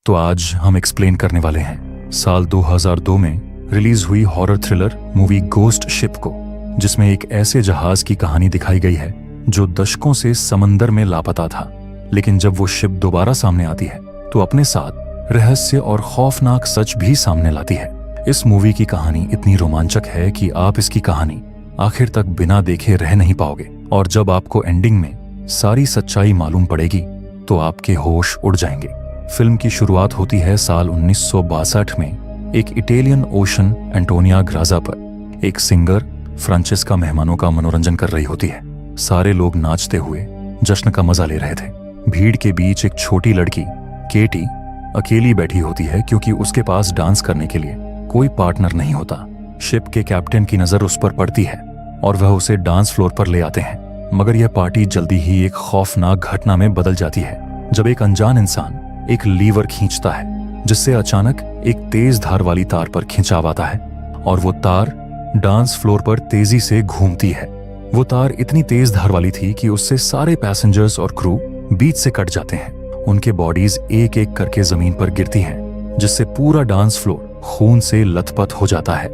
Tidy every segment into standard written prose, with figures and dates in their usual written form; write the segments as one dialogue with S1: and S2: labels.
S1: तो आज हम एक्सप्लेन करने वाले हैं साल 2002 में रिलीज हुई horror thriller movie ghost ship को, जिसमें एक ऐसे जहाज की कहानी दिखाई गई है जो दशकों से समंदर में लापता था, लेकिन जब वो शिप दोबारा सामने आती है तो अपने साथ रहस्य और खौफनाक सच भी सामने लाती है। इस मूवी की कहानी इतनी रोमांचक है कि आप इसकी कहानी आखिर तक बिना देखे रह नहीं पाओगे, और जब आपको एंडिंग में सारी सच्चाई मालूम पड़ेगी तो आपके होश उड़ जाएंगे। फिल्म की शुरुआत होती है साल 1962 में एक इटालियन ओशन एंटोनिया ग्राजा पर। एक सिंगर फ्रांचेस्का मेहमानों का मनोरंजन कर रही होती है। सारे लोग नाचते हुए जश्न का मजा ले रहे थे। भीड़ के बीच एक छोटी लड़की केटी अकेली बैठी होती है क्योंकि उसके पास डांस करने के लिए कोई पार्टनर नहीं होता। शिप के कैप्टन की नजर उस पर पड़ती है और वह उसे डांस फ्लोर पर ले आते हैं, मगर यह पार्टी जल्दी ही एक खौफनाक घटना में बदल जाती है जब एक अनजान इंसान एक लीवर खींचता है, जिससे अचानक एक तेज धार वाली तार पर खिंचाव आता है और वो तार डांस फ्लोर पर तेजी से घूमती है। वो तार इतनी तेज धार वाली थी कि उससे सारे पैसेंजर्स और क्रू बीच से कट जाते हैं। उनके बॉडीज एक एक करके जमीन पर गिरती हैं, जिससे पूरा डांस फ्लोर खून से लथपथ हो जाता है।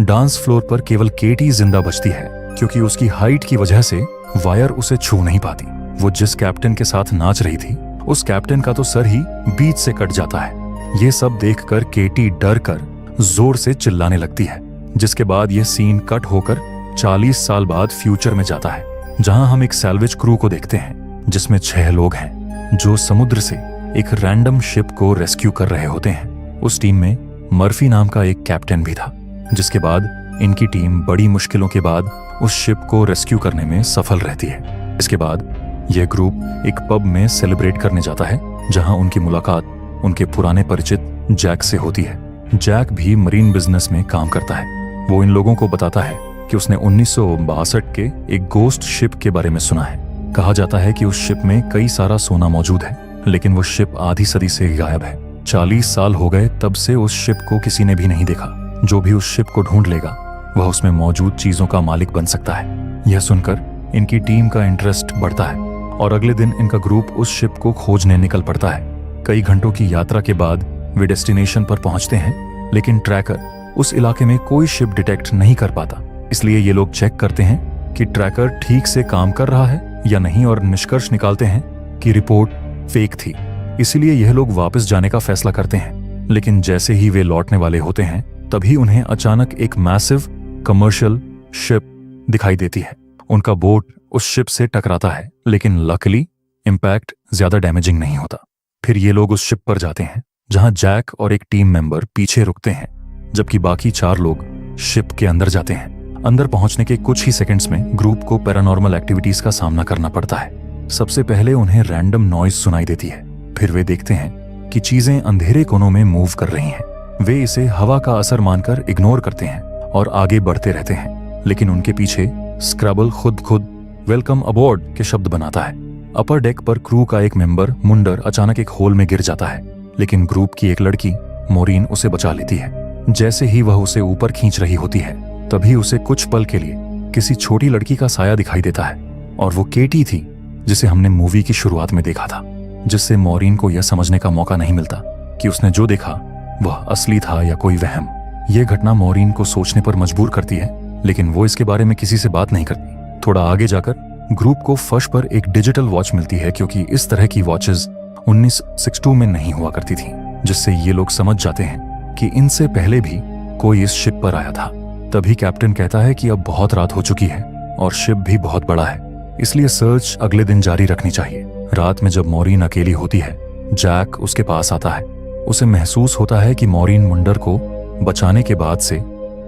S1: डांस फ्लोर पर केवल केटी जिंदा बचती है क्योंकि उसकी हाइट की वजह से वायर उसे छू नहीं पाती। वो जिस कैप्टन के साथ नाच रही थी उस कैप्टन का तो सर ही बीच से कट जाता है। ये सब देखकर केटी डर कर जोर से चिल्लाने लगती है, जिसके बाद यह सीन कट होकर 40 साल बाद फ्यूचर में जाता है, जहां हम एक सैल्वेज क्रू को देखते हैं जिसमें 6 लोग हैं जो समुद्र से एक रैंडम शिप को रेस्क्यू कर रहे होते हैं। उस टीम में मर्फी नाम का एक कैप्टन भी था, जिसके बाद इनकी टीम बड़ी मुश्किलों के बाद उस शिप को रेस्क्यू करने में सफल रहती है। इसके बाद यह ग्रुप एक पब में सेलिब्रेट करने जाता है, जहां उनकी मुलाकात उनके पुराने परिचित जैक से होती है। जैक भी मरीन बिजनेस में काम करता है। वो इन लोगों को बताता है कि उसने 1962 के एक गोस्ट शिप के बारे में सुना है। कहा जाता है कि उस शिप में कई सारा सोना मौजूद है, लेकिन वो शिप आधी सदी से गायब है। 40 साल हो गए तब से उस शिप को किसी ने भी नहीं देखा। जो भी उस शिप को ढूंढ लेगा वह उसमें मौजूद चीजों का मालिक बन सकता है। यह सुनकर इनकी टीम का इंटरेस्ट बढ़ता है और अगले दिन इनका ग्रुप उस शिप को खोजने निकल पड़ता है। कई घंटों की यात्रा के बाद वे डेस्टिनेशन पर पहुंचते हैं, लेकिन ट्रैकर उस इलाके में कोई शिप डिटेक्ट नहीं कर पाता। इसलिए ये लोग चेक करते हैं कि ट्रैकर ठीक से काम कर रहा है या नहीं, और निष्कर्ष निकालते हैं कि रिपोर्ट फेक थी। इसीलिए यह लोग वापस जाने का फैसला करते हैं। लेकिन जैसे ही वे लौटने वाले होते हैं तभी उन्हें अचानक एक मैसिव कमर्शियल शिप दिखाई देती है। उनका बोट उस शिप से टकराता है, लेकिन लकीली इंपैक्ट ज्यादा डैमेजिंग नहीं होता। फिर ये लोग उस शिप पर जाते हैं जहां जैक और एक टीम मेंबर पीछे रुकते हैं, जबकि बाकी 4 लोग शिप के अंदर जाते हैं। अंदर पहुंचने के कुछ ही सेकंड्स में ग्रुप को पैरानॉर्मल एक्टिविटीज का सामना करना पड़ता है। सबसे पहले उन्हें रैंडम नॉइज सुनाई देती है। फिर वे देखते हैं कि चीजें अंधेरे कोनों में मूव कर रही हैं। वे इसे हवा का असर मानकर इग्नोर करते हैं और आगे बढ़ते रहते हैं, लेकिन उनके पीछे स्क्रैबल खुद वेलकम अबॉर्ड के शब्द बनाता है। अपर डेक पर क्रू का एक मेंबर मुंडर अचानक एक होल में गिर जाता है, लेकिन ग्रुप की एक लड़की मोरीन उसे बचा लेती है। जैसे ही वह उसे ऊपर खींच रही होती है तभी उसे कुछ पल के लिए किसी छोटी लड़की का साया दिखाई देता है, और वो केटी थी जिसे हमने मूवी की शुरुआत में देखा था, जिससे मोरीन को यह समझने का मौका नहीं मिलता कि उसने जो देखा वह असली था या कोई वहम। यह घटना मोरीन को सोचने पर मजबूर करती है, लेकिन वो इसके बारे में किसी से बात नहीं करती। थोड़ा आगे जाकर ग्रुप को फर्श पर एक डिजिटल वॉच मिलती है, क्योंकि इस तरह की वॉचेस 1962 में नहीं हुआ करती थी, जिससे ये लोग समझ जाते हैं कि इनसे पहले भी कोई इस शिप पर आया था। तभी कैप्टन कहता है कि अब बहुत रात हो चुकी है और शिप भी बहुत बड़ा है, इसलिए सर्च अगले दिन जारी रखनी चाहिए। रात में जब मोरीन अकेली होती है, जैक उसके पास आता है। उसे महसूस होता है कि मोरीन मुंडर को बचाने के बाद से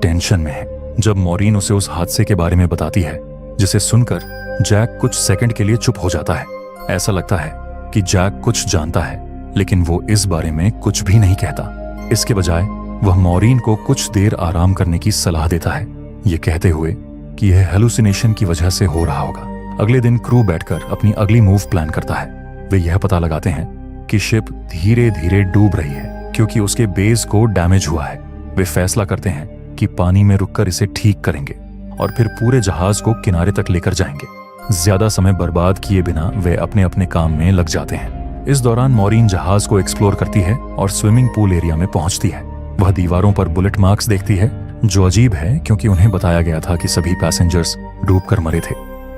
S1: टेंशन में है। जब मोरीन उसे उस हादसे के बारे में बताती है, जिसे सुनकर जैक कुछ सेकंड के लिए चुप हो जाता है। ऐसा लगता है कि जैक कुछ जानता है, लेकिन वो इस बारे में कुछ भी नहीं कहता। इसके बजाय वह मोरीन को कुछ देर आराम करने की सलाह देता है, ये कहते हुए कि यह हेलुसिनेशन की वजह से हो रहा होगा। अगले दिन क्रू बैठकर अपनी अगली मूव प्लान करता है। वे यह पता लगाते हैं कि शिप धीरे धीरे डूब रही है क्योंकि उसके बेस को डैमेज हुआ है। वे फैसला करते हैं कि पानी में रुककर इसे ठीक करेंगे और फिर पूरे जहाज को किनारे तक लेकर जाएंगे। ज्यादा समय बर्बाद किए बिना वे अपने अपने काम में लग जाते हैं। इस दौरान मॉरीन जहाज को एक्सप्लोर करती है और स्विमिंग पूल एरिया में पहुंचती है। वह दीवारों पर बुलेट मार्क्स देखती है, जो अजीब है क्योंकि उन्हें बताया गया था कि सभी पैसेंजर्स डूबकर मरे थे।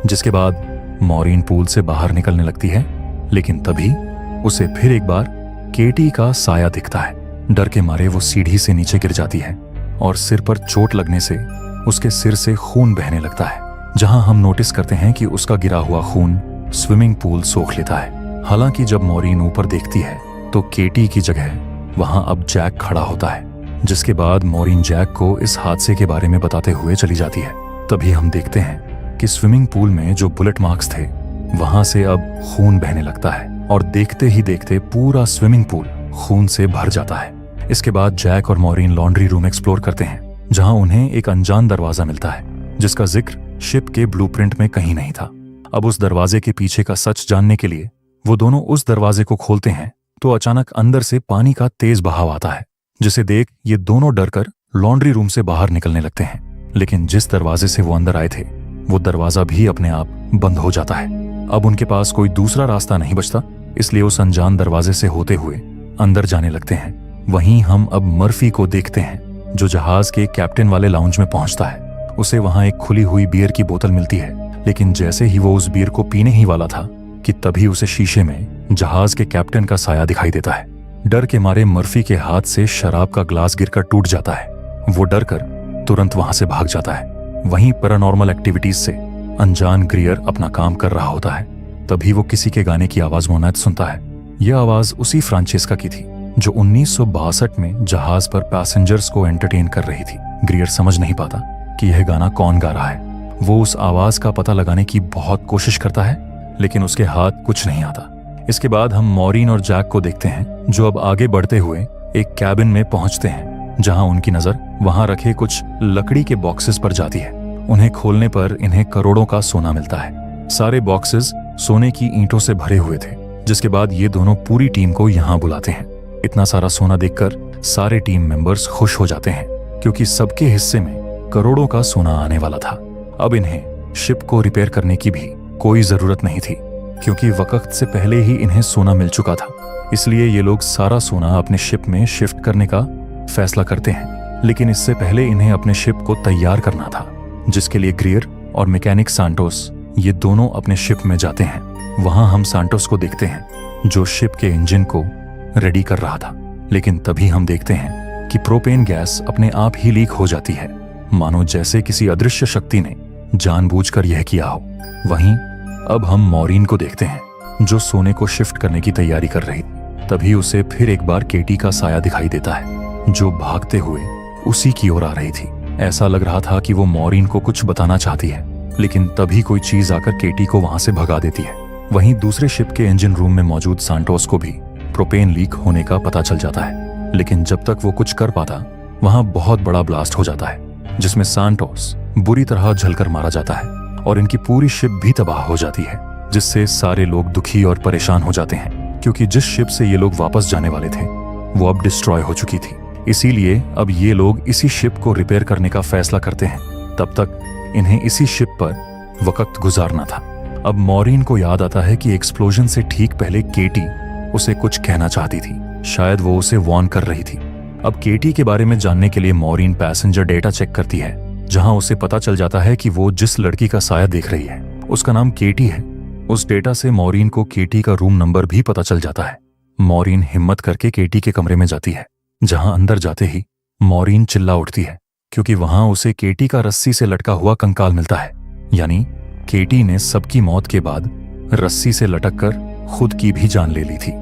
S1: जिसके बाद मॉरीन पूल से बाहर निकलने लगती है, लेकिन तभी उसे फिर एक बार केटी का साया दिखता है। डर के मारे वो सीढ़ी से नीचे गिर जाती है और सिर पर चोट लगने से उसके सिर से खून बहने लगता है, जहां हम नोटिस करते हैं कि उसका गिरा हुआ खून स्विमिंग पूल सोख लेता है। हालांकि जब मॉरीन ऊपर देखती है तो केटी की जगह वहां अब जैक खड़ा होता है। जिसके बाद मॉरीन जैक को इस हादसे के बारे में बताते हुए चली जाती है। तभी हम देखते हैं कि स्विमिंग पूल में जो बुलेट मार्क्स थे वहां से अब खून बहने लगता है और देखते ही देखते पूरा स्विमिंग पूल खून से भर जाता है। इसके बाद जैक और मॉरीन लॉन्ड्री रूम एक्सप्लोर करते हैं, जहां उन्हें एक अनजान दरवाजा मिलता है जिसका जिक्र शिप के ब्लूप्रिंट में कहीं नहीं था। अब उस दरवाजे के पीछे का सच जानने के लिए वो दोनों उस दरवाजे को खोलते हैं तो अचानक अंदर से पानी का तेज बहाव आता है, जिसे देख ये दोनों डरकर लॉन्ड्री रूम से बाहर निकलने लगते हैं। लेकिन जिस दरवाजे से वो अंदर आए थे वो दरवाजा भी अपने आप बंद हो जाता है। अब उनके पास कोई दूसरा रास्ता नहीं बचता, इसलिए उस अनजान दरवाजे से होते हुए अंदर जाने लगते हैं। वहीं हम अब मर्फी को देखते हैं, जो जहाज के कैप्टन वाले लाउंज में पहुंचता है। उसे वहां एक खुली हुई बियर की बोतल मिलती है, लेकिन जैसे ही वो उस बियर को पीने ही वाला था कि तभी उसे शीशे में जहाज के कैप्टन का साया दिखाई देता है। डर के मारे मर्फी के हाथ से शराब का ग्लास गिरकर टूट जाता है। वो डर कर तुरंत वहां से भाग जाता है। वहीं पैरानॉर्मल एक्टिविटीज से अनजान ग्रियर अपना काम कर रहा होता है। तभी वो किसी के गाने की आवाज मोनायत सुनता है। यह आवाज उसी फ्रांचेस्का की थी जो 1962 में जहाज पर पैसेंजर्स को एंटरटेन कर रही थी। ग्रियर समझ नहीं पाता कि यह गाना कौन गा रहा है। वो उस आवाज का पता लगाने की बहुत कोशिश करता है, लेकिन उसके हाथ कुछ नहीं आता। इसके बाद हम मॉरीन और जैक को देखते हैं, जो अब आगे बढ़ते हुए एक कैबिन में पहुंचते हैं, जहां उनकी नजर वहां रखे कुछ लकड़ी के बॉक्सेस पर जाती है। उन्हें खोलने पर इन्हें करोड़ों का सोना मिलता है। सारे बॉक्सेस सोने की ईंटों से भरे हुए थे। जिसके बाद ये दोनों पूरी टीम को यहां बुलाते हैं। इतना सारा सोना देखकर सारे टीम मेंबर्स खुश हो जाते हैं, क्योंकि सबके हिस्से में करोड़ों का सोना आने वाला था। अब इन्हें शिप को रिपेयर करने की भी कोई जरूरत नहीं थी, क्योंकि वक्त से पहले ही इन्हें सोना मिल चुका था। इसलिए ये लोग सारा सोना अपने शिप में शिफ्ट करने का फैसला करते हैं। लेकिन इससे पहले इन्हें अपने शिप को तैयार करना था, जिसके लिए ग्रियर और मैकेनिक सांटोस ये दोनों अपने शिप में जाते हैं। वहां हम सांटोस को देखते हैं, जो शिप के इंजन को रेडी कर रहा था। लेकिन तभी हम देखते हैं कि प्रोपेन गैस अपने आप ही लीक हो जाती है, मानो जैसे किसी अदृश्य शक्ति ने जानबूझकर यह किया हो। वहीं अब हम मॉरीन को देखते हैं, जो सोने को शिफ्ट करने की तैयारी कर रही थी। तभी उसे फिर एक बार केटी का साया दिखाई देता है, जो भागते हुए उसी की ओर आ रही थी। ऐसा लग रहा था कि वो मॉरीन को कुछ बताना चाहती है, लेकिन तभी कोई चीज आकर केटी को वहां से भगा देती है। वहीं दूसरे शिप के इंजन रूम में मौजूद सांटोस को भी प्रोपेन लीक होने का पता चल जाता है। लेकिन जब तक वो कुछ कर पाता, वहां बहुत बड़ा ब्लास्ट हो जाता है, जिसमें सांटोस बुरी तरह जलकर मारा जाता है और इनकी पूरी शिप भी तबाह हो जाती है, जिससे सारे लोग दुखी और परेशान हो जाते हैं, क्योंकि जिस शिप से ये लोग वापस जाने वाले थे वो अब डिस्ट्रॉय हो चुकी थी। इसीलिए अब ये लोग इसी शिप को रिपेयर करने का फैसला करते हैं। तब तक इन्हें इसी शिप पर वक्त गुजारना था। अब मॉरीन को याद आता है कि एक्सप्लोजन से ठीक पहले केटी उसे कुछ कहना चाहती थी। शायद वो उसे वार्न कर रही थी। अब केटी के बारे में जानने के लिए मॉरीन पैसेंजर डेटा चेक करती है, जहां उसे पता चल जाता है कि वो जिस लड़की का साया देख रही है उसका नाम केटी है। उस डेटा से मॉरीन को केटी का रूम नंबर भी पता चल जाता है। मॉरीन हिम्मत करके केटी के कमरे में जाती है, जहां अंदर जाते ही मॉरीन चिल्ला उठती है, क्योंकि वहां उसे केटी का रस्सी से लटका हुआ कंकाल मिलता है। यानी केटी ने सबकी मौत के बाद रस्सी से लटक कर खुद की भी जान ले ली थी।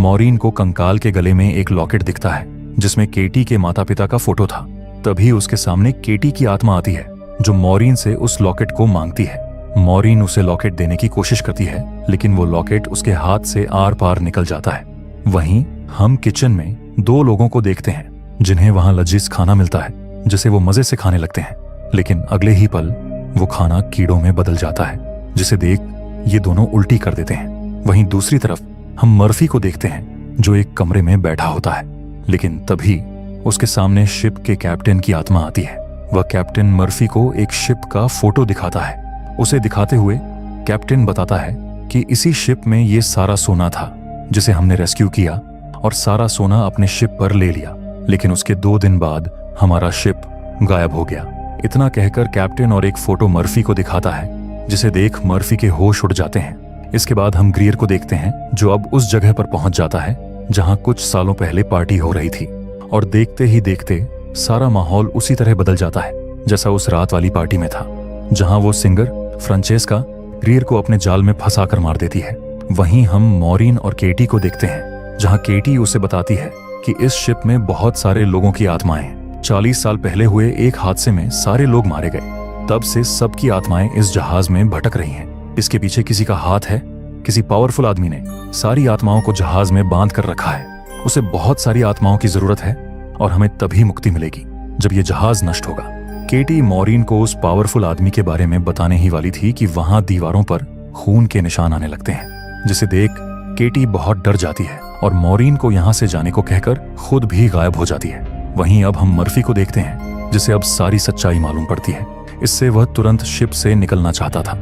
S1: मॉरीन को कंकाल के गले में एक लॉकेट दिखता है, जिसमें केटी के माता पिता का फोटो था। तभी उसके सामने केटी की आत्मा आती है, जो मॉरीन से उस लॉकेट को मांगती है। मॉरीन उसे लॉकेट देने की कोशिश करती है, लेकिन वो लॉकेट उसके हाथ से आर पार निकल जाता है। वहीं हम किचन में दो लोगों को देखते हैं, जिन्हें वहां लजीज खाना मिलता है, जिसे वो मजे से खाने लगते हैं। लेकिन अगले ही पल वो खाना कीड़ों में बदल जाता है, जिसे देख ये दोनों उल्टी कर देते हैं। वहीं दूसरी तरफ हम मर्फी को देखते हैं, जो एक कमरे में बैठा होता है। लेकिन तभी उसके सामने शिप के कैप्टन की आत्मा आती है। वह कैप्टन मर्फी को एक शिप का फोटो दिखाता है। उसे दिखाते हुए कैप्टन बताता है कि इसी शिप में ये सारा सोना था, जिसे हमने रेस्क्यू किया और सारा सोना अपने शिप पर ले लिया। लेकिन उसके 2 दिन बाद हमारा शिप गायब हो गया। इतना कहकर कैप्टन और एक फोटो मर्फी को दिखाता है, जिसे देख मर्फी के होश उड़ जाते हैं। इसके बाद हम ग्रियर को देखते हैं, जो अब उस जगह पर पहुंच जाता है जहां कुछ सालों पहले पार्टी हो रही थी। और देखते ही देखते सारा माहौल उसी तरह बदल जाता है जैसा उस रात वाली पार्टी में था, जहां वो सिंगर फ्रांचेस्का ग्रियर को अपने जाल में फंसाकर मार देती है। वहीं हम मॉरीन और केटी को देखते हैं, जहां केटी उसे बताती है कि इस शिप में बहुत सारे लोगों की आत्माएं हैं। 40 साल पहले हुए एक हादसे में सारे लोग मारे गए। तब से सबकी आत्माएं इस जहाज में भटक रही हैं। इसके पीछे किसी का हाथ है। किसी पावरफुल आदमी ने सारी आत्माओं को जहाज में बांध कर रखा है। उसे बहुत सारी आत्माओं की जरूरत है और हमें तभी मुक्ति मिलेगी जब ये जहाज नष्ट होगा। केटी मॉरीन को उस पावरफुल आदमी के बारे में बताने ही वाली थी कि वहां दीवारों पर खून के निशान आने लगते हैं, जिसे देख केटी बहुत डर जाती है और मॉरीन को यहां से जाने को कहकर खुद भी गायब हो जाती है। वहीं अब हम मर्फी को देखते हैं, जिसे अब सारी सच्चाई मालूम पड़ती है। इससे वह तुरंत शिप से निकलना चाहता था।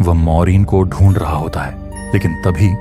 S1: वह मॉरीन को ढूंढ रहा होता है, लेकिन तभी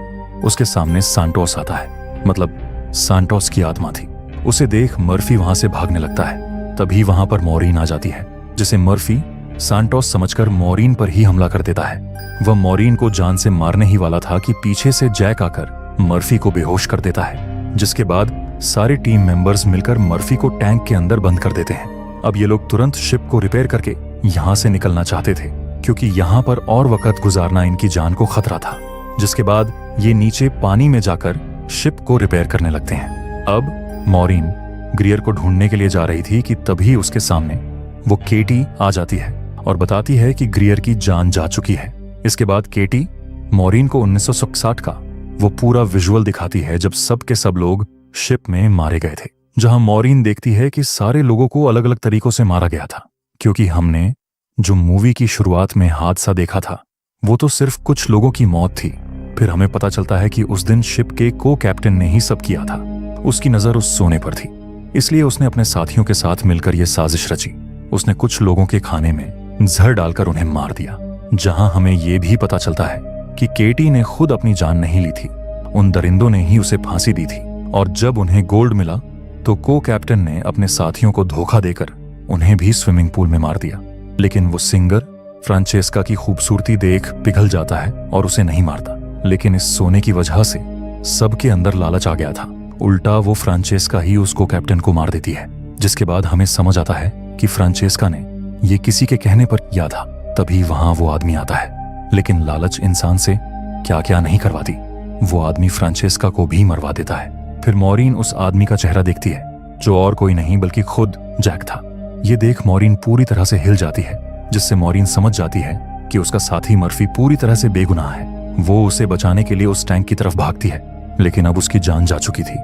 S1: उसके सामने सांटोस आता है, मतलब सांटोस की आत्मा थी। उसे देख मर्फी वहां से भागने लगता है। तभी वहां पर मॉरीन आ जाती है, जिसे मर्फी सांटोस समझकर मॉरीन पर ही हमला कर देता है। वह मॉरीन को जान से मारने ही वाला था कि पीछे से जैक आकर मर्फी को बेहोश कर देता है, जिसके बाद सारे टीम मेंबर्स मिलकर मर्फी को टैंक के अंदर बंद कर देते हैं। अब ये लोग तुरंत शिप को रिपेयर करके यहाँ से निकलना चाहते थे, क्योंकि यहाँ पर और वक्त गुजारना इनकी जान को खतरा था। जिसके बाद ये नीचे पानी में जाकर शिप को रिपेयर करने लगते हैं। अब मॉरीन ग्रियर को ढूंढने के लिए जा रही थी कि तभी उसके सामने वो केटी आ जाती है और बताती है कि ग्रियर की जान जा चुकी है। इसके बाद केटी मॉरीन को 1967 का वो पूरा विजुअल दिखाती है जब सब के सब लोग शिप में मारे गए थे, जहां मॉरीन देखती है कि सारे लोगों को अलग अलग तरीकों से मारा गया था। क्योंकि हमने जो मूवी की शुरुआत में हादसा देखा था वो तो सिर्फ कुछ लोगों की मौत थी। फिर हमें पता चलता है कि उस दिन शिप के को कैप्टन ने ही सब किया था। उसकी नजर उस सोने पर थी, इसलिए उसने अपने साथियों के साथ मिलकर यह साजिश रची। उसने कुछ लोगों के खाने में जहर डालकर उन्हें मार दिया। जहां हमें यह भी पता चलता है कि केटी ने खुद अपनी जान नहीं ली थी, उन दरिंदों ने ही उसे फांसी दी थी। और जब उन्हें गोल्ड मिला तो को कैप्टन ने अपने साथियों को धोखा देकर उन्हें भी स्विमिंग पूल में मार दिया। लेकिन वो सिंगर फ्रांचेस्का की खूबसूरती देख पिघल जाता है और उसे नहीं मारता। लेकिन इस सोने की वजह से सबके अंदर लालच आ गया था। उल्टा वो फ्रांचेस्का ही उसको कैप्टन को मार देती है, जिसके बाद हमें समझ आता है कि फ्रांचेस्का ने ये किसी के कहने पर किया था। तभी वहां वो आदमी आता है, लेकिन लालच इंसान से क्या क्या नहीं करवाती। वो आदमी फ्रांचेस्का को भी मरवा देता है। फिर मॉरीन उस आदमी का चेहरा देखती है, जो और कोई नहीं बल्कि खुद जैक था। ये देख मॉरीन पूरी तरह से हिल जाती है, जिससे मॉरीन समझ जाती है कि उसका साथी मर्फी पूरी तरह से बेगुनाह है। वो उसे बचाने के लिए उस टैंक की तरफ भागती है, लेकिन अब उसकी जान जा चुकी थी।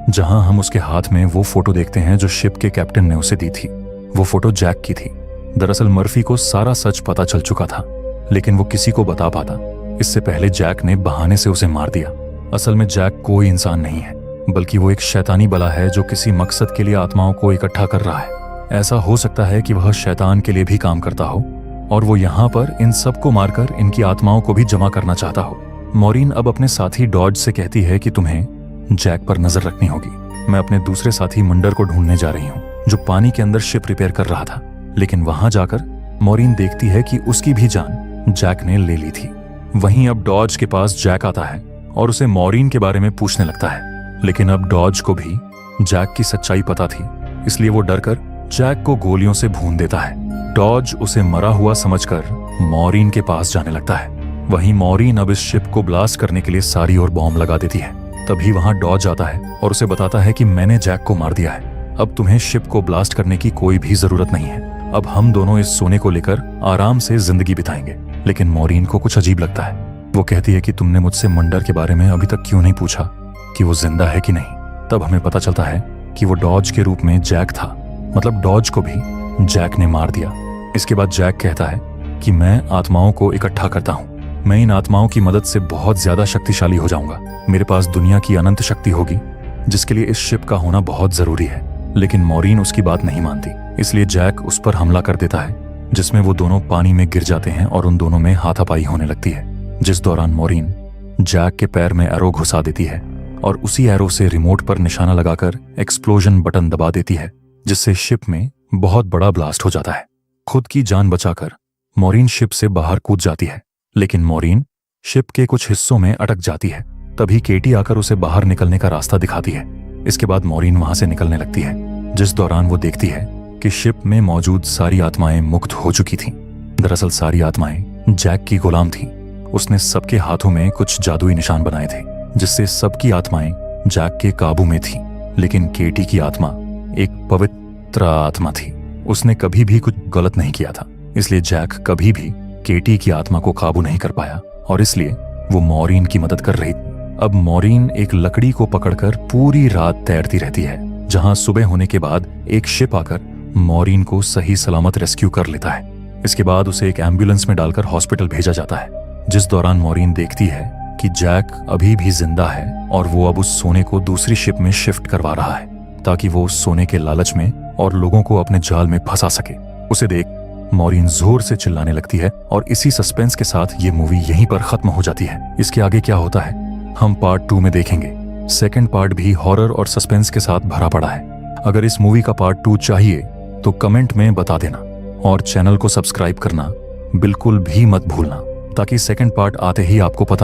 S1: जहां हम उसके हाथ में वो फोटो देखते हैं जो शिप के कैप्टन ने उसे दी थी। वो फोटो जैक की थी। दरअसल मर्फी को सारा सच पता चल चुका था, लेकिन वो किसी को बता पाता इससे पहले जैक ने बहाने से उसे मार दिया। असल में जैक कोई इंसान नहीं है, बल्कि वो एक शैतानी बला है जो किसी मकसद के लिए आत्माओं को इकट्ठा कर रहा है। ऐसा हो सकता है कि वह शैतान के लिए भी काम करता हो और वो यहाँ पर इन सबको मारकर इनकी आत्माओं को भी जमा करना चाहता हो। मॉरीन अब अपने साथी डॉज से कहती है कि तुम्हें जैक पर नजर रखनी होगी। मैं अपने दूसरे साथी मंडर को ढूंढने जा रही हूँ, जो पानी के अंदर शिप रिपेयर कर रहा था। लेकिन वहां जाकर मॉरीन देखती है कि उसकी भी जान जैक ने ले ली थी। वहीं अब डॉज के पास जैक आता है और उसे मॉरीन के बारे में पूछने लगता है। लेकिन अब डॉज को भी जैक की सच्चाई पता थी, इसलिए वो डरकर जैक को गोलियों से भून देता है। डॉज उसे मरा हुआ समझकर मॉरीन के पास जाने लगता है। वहीं मॉरीन अब इस शिप को ब्लास्ट करने के लिए सारी ओर बॉम्ब लगा देती है। तभी वहां डॉज आता है और उसे बताता है कि मैंने जैक को मार दिया है। अब तुम्हें शिप को ब्लास्ट करने की कोई भी जरूरत नहीं है। अब हम दोनों इस सोने को लेकर आराम से जिंदगी बिताएंगे। लेकिन मॉरीन को कुछ अजीब लगता है। वो कहती है कि तुमने मुझसे मंडर के बारे में अभी तक क्यों नहीं पूछा कि वो जिंदा है कि नहीं। तब हमें पता चलता है कि वो डॉज के रूप में जैक था, मतलब डॉज को भी जैक ने मार दिया। इसके बाद जैक कहता है कि मैं आत्माओं को इकट्ठा करता हूँ। मैं इन आत्माओं की मदद से बहुत ज्यादा शक्तिशाली हो जाऊंगा। मेरे पास दुनिया की अनंत शक्ति होगी, जिसके लिए इस शिप का होना बहुत जरूरी है। लेकिन मॉरीन उसकी बात नहीं मानती, इसलिए जैक उस पर हमला कर देता है, जिसमें वो दोनों पानी में गिर जाते हैं और उन दोनों में हाथापाई होने लगती है। जिस दौरान मॉरीन जैक के पैर में एरो घुसा देती है और उसी एरो से रिमोट पर निशाना लगाकर एक्सप्लोजन बटन दबा देती है, जिससे शिप में बहुत बड़ा ब्लास्ट हो जाता है। खुद की जान बचाकर मॉरीन शिप से बाहर कूद जाती है, लेकिन मॉरीन शिप के कुछ हिस्सों में अटक जाती है। तभी केटी आकर उसे बाहर निकलने का रास्ता दिखाती है। इसके बाद मॉरीन वहां से निकलने लगती है, जिस दौरान वो देखती है कि शिप में मौजूद सारी आत्माएं मुक्त हो चुकी थीं। दरअसल सारी आत्माएं जैक की गुलाम थीं। उसने सबके हाथों में कुछ जादुई निशान बनाए थे, जिससे सबकी आत्माएं जैक के काबू में थीं। लेकिन केटी की आत्मा एक पवित्र आत्मा थी। उसने कभी भी कुछ गलत नहीं किया था, इसलिए जैक कभी भी केटी की आत्मा को काबू नहीं कर पाया और इसलिए वो मॉरीन की मदद कर रही थी। अब मॉरीन एक लकड़ी को पकड़कर पूरी रात तैरती रहती है, जहां सुबह होने के बाद एक शिप आकर मॉरीन को सही सलामत रेस्क्यू कर लेता है। इसके बाद उसे एक एम्बुलेंस में डालकर हॉस्पिटल भेजा जाता है, जिस दौरान मॉरीन देखती है कि जैक अभी भी जिंदा है और वो अब उस सोने को दूसरी शिप में शिफ्ट करवा रहा है, ताकि वो उस सोने के लालच में और लोगों को अपने जाल में फंसा सके। उसे देख मॉरीन जोर से चिल्लाने लगती है और इसी सस्पेंस के साथ ये मूवी यहीं पर खत्म हो जाती है। इसके आगे क्या होता है हम पार्ट 2 में देखेंगे। सेकंड पार्ट भी हॉरर और सस्पेंस के साथ भरा पड़ा है। अगर इस मूवी का पार्ट 2 चाहिए तो कमेंट में बता देना और चैनल को सब्सक्राइब करना बिल्कुल भी मत भूलना, ताकि सेकंड पार्ट आते ही आपको पता